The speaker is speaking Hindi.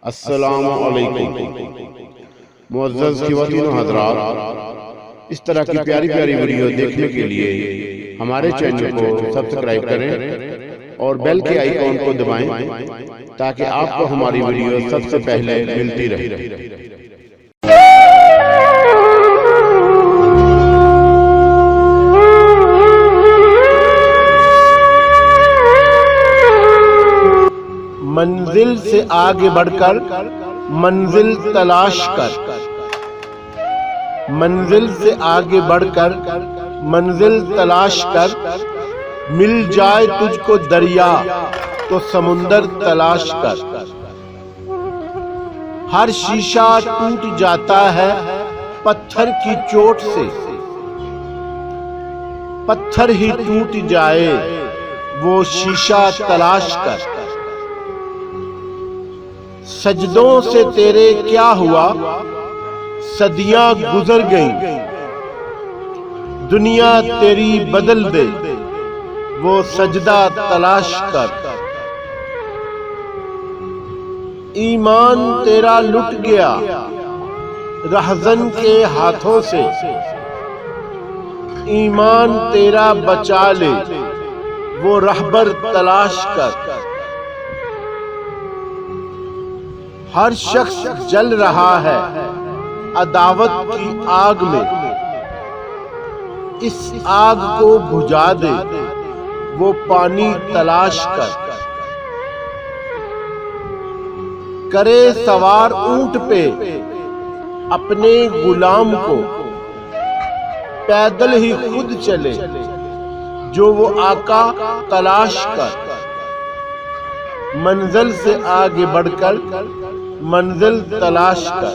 अस्सलामु अलैकुम। मुअज़्ज़ज़ ख़वातीन व हज़रात, इस तरह की प्यारी प्यारी वीडियो देखने के लिए हमारे चैनल को सब्सक्राइब करें और बेल के आइकॉन को दबाएं ताकि आपको हमारी वीडियो सबसे पहले मिलती रहे। मंजिल से आगे बढ़कर मंजिल तलाश कर, मंजिल से आगे बढ़कर मंजिल तलाश कर। मिल जाए तुझको दरिया तो समुंदर तलाश कर। हर शीशा टूट जाता है पत्थर की चोट से, पत्थर ही टूट जाए वो शीशा तलाश कर। सजदों से तेरे क्या हुआ, सदियां गुजर गईं, दुनिया तेरी बदल दे वो सजदा तलाश कर। ईमान तेरा लुट गया रहज़न के हाथों से, ईमान तेरा बचा ले वो रहबर तलाश कर। हर शख्स जल रहा है अदावत की आग में, इस आग को बुझा दे वो पानी तलाश कर। करे सवार ऊंट पे अपने गुलाम को, पैदल ही खुद चले जो वो आका तलाश कर। मंजिल से आगे बढ़कर मंजिल तलाश कर।